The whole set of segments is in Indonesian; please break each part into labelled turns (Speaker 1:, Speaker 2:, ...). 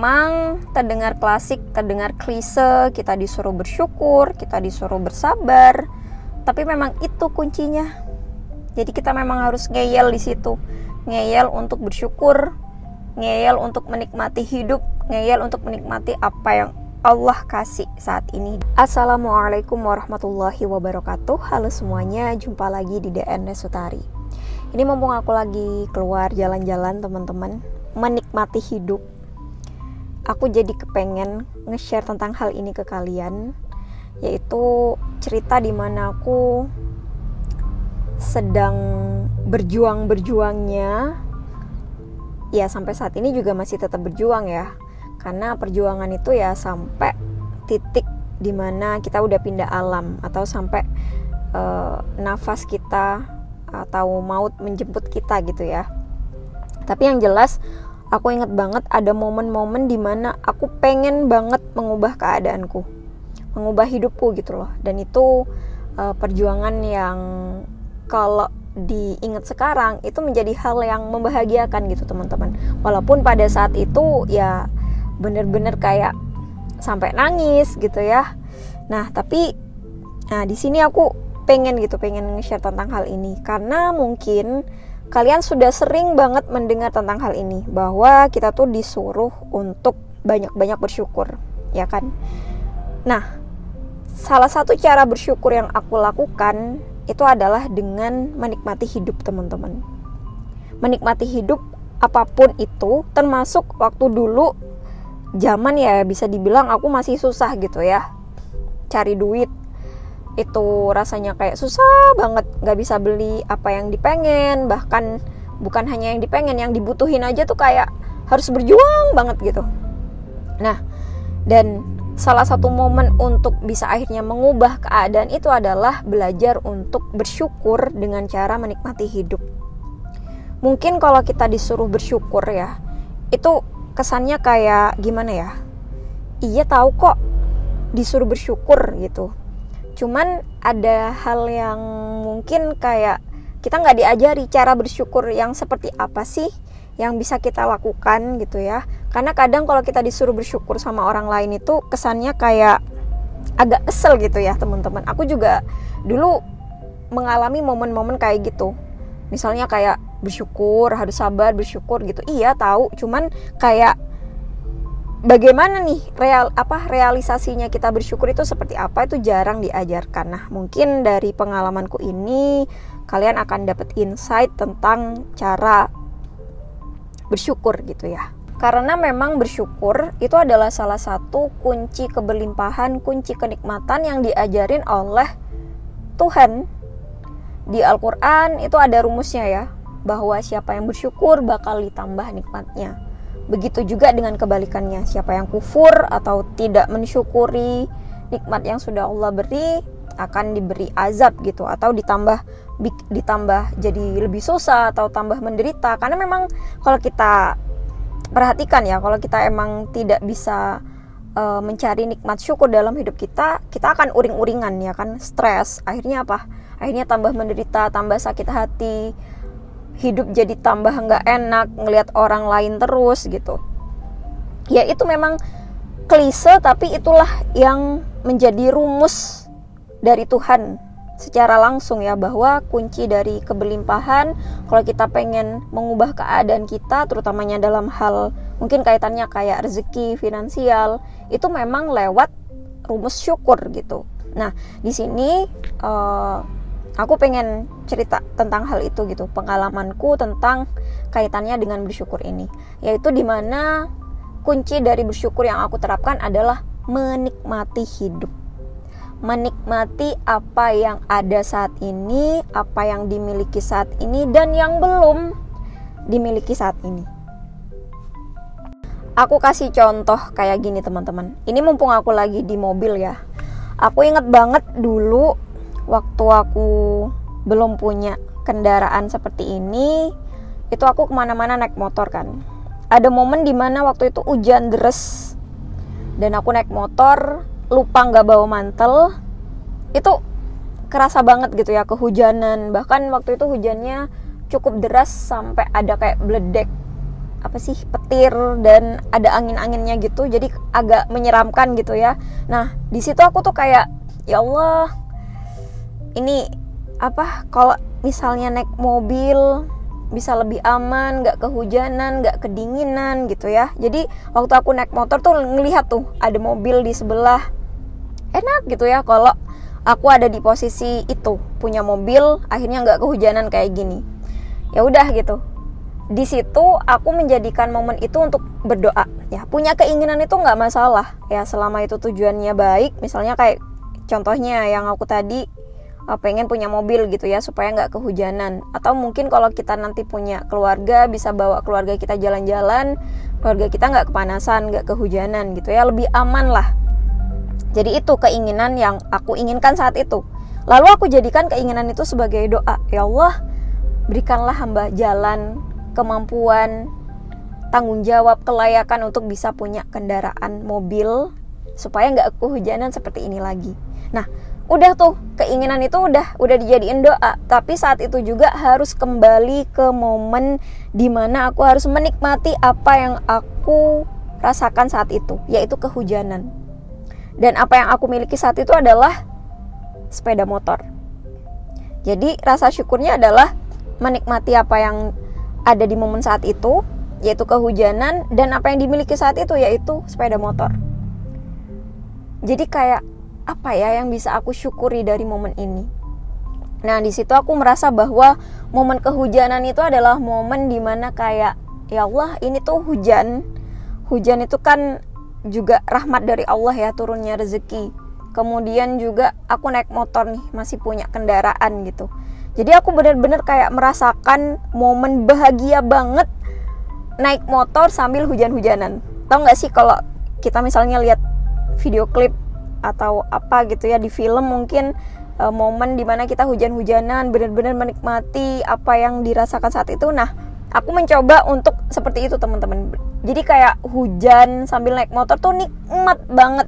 Speaker 1: memang terdengar klasik, terdengar klise, kita disuruh bersyukur, kita disuruh bersabar, tapi memang itu kuncinya. Jadi kita memang harus ngeyel di situ, ngeyel untuk bersyukur, ngeyel untuk menikmati hidup, ngeyel untuk menikmati apa yang Allah kasih saat ini. Assalamualaikum warahmatullahi wabarakatuh. Halo semuanya, jumpa lagi di DN Resutari. Ini mumpung aku lagi keluar jalan-jalan teman-teman, menikmati hidup, aku jadi kepengen nge-share tentang hal ini ke kalian, yaitu cerita dimana aku sedang berjuang-berjuangnya, ya sampai saat ini juga masih tetap berjuang ya, karena perjuangan itu ya sampai titik dimana kita udah pindah alam, atau sampai nafas kita atau maut menjemput kita gitu ya. Tapi yang jelas aku inget banget ada momen-momen dimana aku pengen banget mengubah keadaanku, mengubah hidupku gitu loh. Dan itu perjuangan yang kalau diingat sekarang itu menjadi hal yang membahagiakan gitu teman-teman. Walaupun pada saat itu ya bener-bener kayak sampai nangis gitu ya. Nah tapi di sini aku pengen nge-share tentang hal ini, karena mungkin kalian sudah sering banget mendengar tentang hal ini, bahwa kita tuh disuruh untuk banyak-banyak bersyukur, ya kan? Nah, salah satu cara bersyukur yang aku lakukan itu adalah dengan menikmati hidup teman-teman. Menikmati hidup apapun itu, termasuk waktu dulu zaman ya bisa dibilang aku masih susah gitu ya, cari duit. Itu rasanya kayak susah banget, gak bisa beli apa yang dipengen, bahkan bukan hanya yang dipengen, yang dibutuhin aja tuh kayak harus berjuang banget gitu. Nah, dan salah satu momen untuk bisa akhirnya mengubah keadaan itu adalah belajar untuk bersyukur dengan cara menikmati hidup. Mungkin kalau kita disuruh bersyukur ya, itu kesannya kayak gimana ya, iya tahu kok disuruh bersyukur gitu. Cuman ada hal yang mungkin kayak kita gak diajari cara bersyukur yang seperti apa sih yang bisa kita lakukan gitu ya. Karena kadang kalau kita disuruh bersyukur sama orang lain itu kesannya kayak agak kesel gitu ya teman-teman. Aku juga dulu mengalami momen-momen kayak gitu. Misalnya kayak bersyukur, harus sabar, bersyukur gitu. Iya tahu, cuman kayak bagaimana nih realisasinya kita bersyukur itu seperti apa, itu jarang diajarkan. Nah, mungkin dari pengalamanku ini kalian akan dapat insight tentang cara bersyukur gitu ya. Karena memang bersyukur itu adalah salah satu kunci keberlimpahan, kunci kenikmatan yang diajarin oleh Tuhan. Di Al-Quran itu ada rumusnya ya, bahwa siapa yang bersyukur bakal ditambah nikmatnya. Begitu juga dengan kebalikannya, siapa yang kufur atau tidak mensyukuri nikmat yang sudah Allah beri akan diberi azab gitu, atau ditambah jadi lebih susah atau tambah menderita. Karena memang kalau kita perhatikan ya, kalau kita emang tidak bisa mencari nikmat syukur dalam hidup kita akan uring-uringan ya kan, stres. Akhirnya apa? Akhirnya tambah menderita, tambah sakit hati. Hidup jadi tambah nggak enak, ngelihat orang lain terus gitu. Ya itu memang klise, tapi itulah yang menjadi rumus dari Tuhan secara langsung ya, bahwa kunci dari keberlimpahan kalau kita pengen mengubah keadaan kita, terutamanya dalam hal mungkin kaitannya kayak rezeki, finansial, itu memang lewat rumus syukur gitu. Nah di sini aku pengen cerita tentang hal itu gitu, pengalamanku tentang kaitannya dengan bersyukur ini, yaitu dimana kunci dari bersyukur yang aku terapkan adalah menikmati hidup. Menikmati apa yang ada saat ini, apa yang dimiliki saat ini, dan yang belum dimiliki saat ini. Aku kasih contoh kayak gini teman-teman. Ini mumpung aku lagi di mobil ya. Aku inget banget dulu waktu aku belum punya kendaraan seperti ini, itu aku kemana-mana naik motor kan. Ada momen dimana waktu itu hujan deras dan aku naik motor lupa gak bawa mantel. Itu kerasa banget gitu ya, kehujanan. Bahkan waktu itu hujannya cukup deras sampai ada kayak bledek petir dan ada angin-anginnya gitu, jadi agak menyeramkan gitu ya. Nah di situ aku tuh kayak, ya Allah, ini kalau misalnya naik mobil bisa lebih aman, nggak kehujanan, nggak kedinginan gitu ya. Jadi waktu aku naik motor tuh ngelihat tuh ada mobil di sebelah, enak gitu ya kalau aku ada di posisi itu, punya mobil, akhirnya nggak kehujanan kayak gini. Ya udah gitu. Di situ aku menjadikan momen itu untuk berdoa. Ya, punya keinginan itu nggak masalah. Ya, selama itu tujuannya baik. Misalnya kayak contohnya yang aku tadi pengen punya mobil gitu ya, supaya nggak kehujanan. Atau mungkin kalau kita nanti punya keluarga, bisa bawa keluarga kita jalan-jalan, keluarga kita nggak kepanasan, nggak kehujanan gitu ya, lebih aman lah. Jadi itu keinginan yang aku inginkan saat itu. Lalu aku jadikan keinginan itu sebagai doa. Ya Allah, berikanlah hamba jalan, kemampuan, tanggung jawab, kelayakan untuk bisa punya kendaraan mobil supaya nggak kehujanan seperti ini lagi. Nah, udah tuh keinginan itu udah dijadiin doa. Tapi saat itu juga harus kembali ke momen dimana aku harus menikmati apa yang aku rasakan saat itu, yaitu kehujanan. Dan apa yang aku miliki saat itu adalah sepeda motor. Jadi rasa syukurnya adalah menikmati apa yang ada di momen saat itu, yaitu kehujanan, dan apa yang dimiliki saat itu yaitu sepeda motor. Jadi kayak apa ya yang bisa aku syukuri dari momen ini? Nah, di situ aku merasa bahwa momen kehujanan itu adalah momen dimana kayak, ya Allah, ini tuh hujan. Hujan itu kan juga rahmat dari Allah ya, turunnya rezeki. Kemudian juga aku naik motor nih, masih punya kendaraan gitu. Jadi aku benar-benar kayak merasakan momen bahagia banget naik motor sambil hujan-hujanan. Tahu nggak sih kalau kita misalnya lihat video klip atau apa gitu ya di film, mungkin momen dimana kita hujan-hujanan benar-benar menikmati apa yang dirasakan saat itu. Nah, aku mencoba untuk seperti itu teman-teman. Jadi kayak hujan sambil naik motor tuh nikmat banget.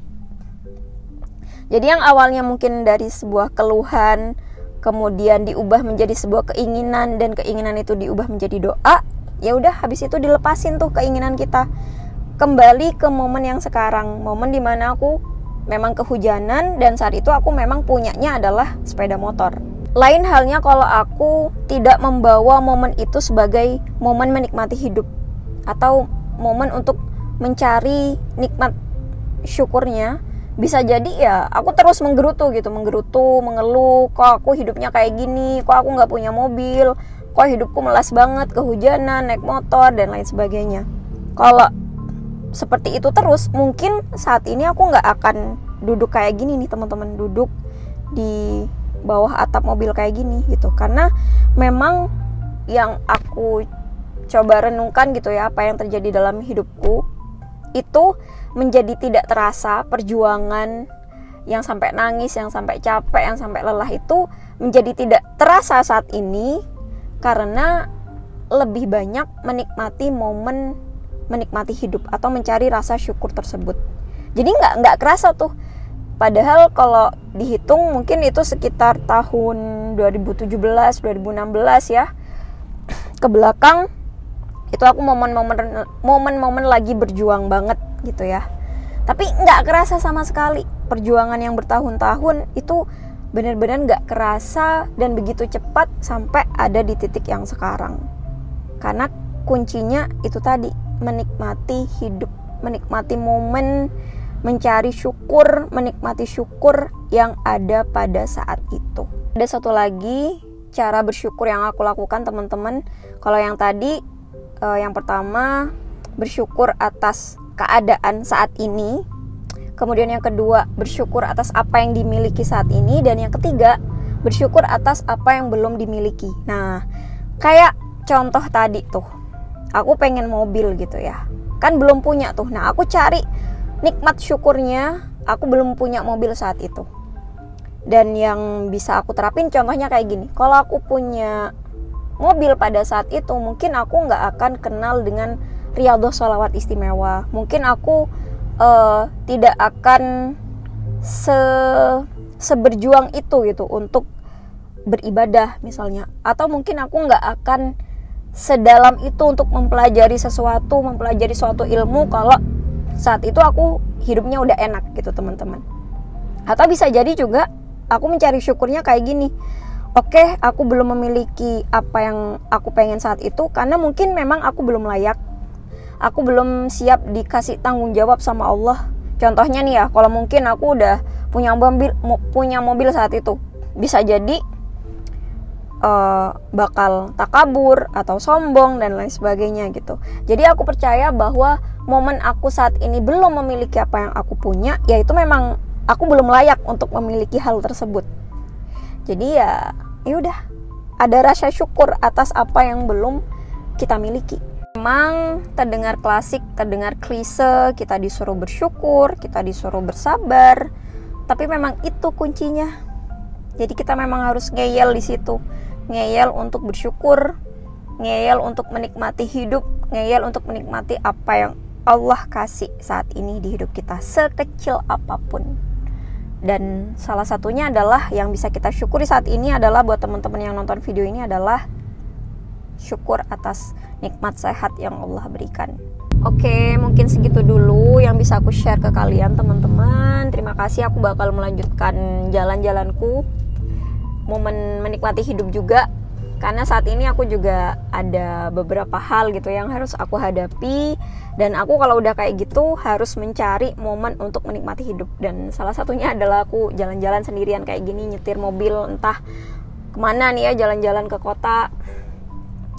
Speaker 1: Jadi yang awalnya mungkin dari sebuah keluhan, kemudian diubah menjadi sebuah keinginan, dan keinginan itu diubah menjadi doa. Ya udah, habis itu dilepasin tuh keinginan kita, kembali ke momen yang sekarang, momen dimana aku memang kehujanan, dan saat itu aku memang punyanya adalah sepeda motor. Lain halnya kalau aku tidak membawa momen itu sebagai momen menikmati hidup, atau momen untuk mencari nikmat syukurnya. Bisa jadi ya aku terus menggerutu, mengeluh, kok aku hidupnya kayak gini, kok aku gak punya mobil, kok hidupku melas banget, kehujanan, naik motor, dan lain sebagainya. Kalau seperti itu terus, mungkin saat ini aku gak akan duduk kayak gini nih teman-teman, duduk di bawah atap mobil kayak gini gitu. Karena memang yang aku coba renungkan gitu ya, apa yang terjadi dalam hidupku itu menjadi tidak terasa. Perjuangan yang sampai nangis, yang sampai capek, yang sampai lelah itu menjadi tidak terasa saat ini, karena lebih banyak menikmati momen, menikmati hidup, atau mencari rasa syukur tersebut. Jadi nggak kerasa tuh. Padahal kalau dihitung mungkin itu sekitar tahun 2017, 2016 ya ke belakang, itu aku momen-momen lagi berjuang banget gitu ya. Tapi nggak kerasa sama sekali. Perjuangan yang bertahun-tahun itu benar-benar nggak kerasa, dan begitu cepat sampai ada di titik yang sekarang. Karena kuncinya itu tadi, menikmati hidup, menikmati momen, mencari syukur, menikmati syukur yang ada pada saat itu. Ada satu lagi cara bersyukur yang aku lakukan teman-teman. Kalau yang tadi yang pertama bersyukur atas keadaan saat ini, kemudian yang kedua bersyukur atas apa yang dimiliki saat ini, dan yang ketiga bersyukur atas apa yang belum dimiliki. Nah, kayak contoh tadi tuh, aku pengen mobil gitu ya, kan belum punya tuh. Nah, aku cari nikmat syukurnya, aku belum punya mobil saat itu. Dan yang bisa aku terapin contohnya kayak gini, kalau aku punya mobil pada saat itu, mungkin aku gak akan kenal dengan riyadhah sholawat istimewa. Mungkin aku tidak akan seberjuang itu gitu untuk beribadah misalnya. Atau mungkin aku gak akan sedalam itu untuk mempelajari suatu ilmu kalau saat itu aku hidupnya udah enak gitu teman-teman. Atau bisa jadi juga aku mencari syukurnya kayak gini, oke, aku belum memiliki apa yang aku pengen saat itu karena mungkin memang aku belum layak, aku belum siap dikasih tanggung jawab sama Allah. Contohnya nih ya, kalau mungkin aku udah punya mobil saat itu, bisa jadi bakal takabur atau sombong dan lain sebagainya gitu. Jadi aku percaya bahwa momen aku saat ini belum memiliki apa yang aku punya, yaitu memang aku belum layak untuk memiliki hal tersebut. Jadi ya udah, ada rasa syukur atas apa yang belum kita miliki. Memang terdengar klasik, terdengar klise, kita disuruh bersyukur, kita disuruh bersabar, tapi memang itu kuncinya. Jadi kita memang harus ngeyel di situ. Ngeyel untuk bersyukur, ngeyel untuk menikmati hidup, ngeyel untuk menikmati apa yang Allah kasih saat ini di hidup kita, sekecil apapun. Dan salah satunya adalah yang bisa kita syukuri saat ini adalah, buat teman-teman yang nonton video ini, adalah syukur atas nikmat sehat yang Allah berikan. Oke, mungkin segitu dulu yang bisa aku share ke kalian teman-teman. Terima kasih, aku bakal melanjutkan jalan-jalanku, momen menikmati hidup juga. Karena saat ini aku juga ada beberapa hal gitu yang harus aku hadapi. Dan aku kalau udah kayak gitu harus mencari momen untuk menikmati hidup. Dan salah satunya adalah aku jalan-jalan sendirian kayak gini, nyetir mobil entah kemana nih ya, jalan-jalan ke kota.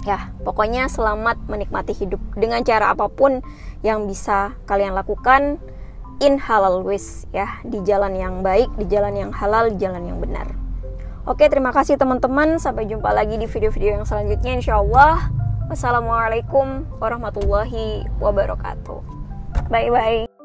Speaker 1: Ya, pokoknya selamat menikmati hidup dengan cara apapun yang bisa kalian lakukan, in halal ways ya, di jalan yang baik, di jalan yang halal, di jalan yang benar. Oke, terima kasih teman-teman. Sampai jumpa lagi di video-video yang selanjutnya insyaallah. Wassalamualaikum warahmatullahi wabarakatuh. Bye-bye.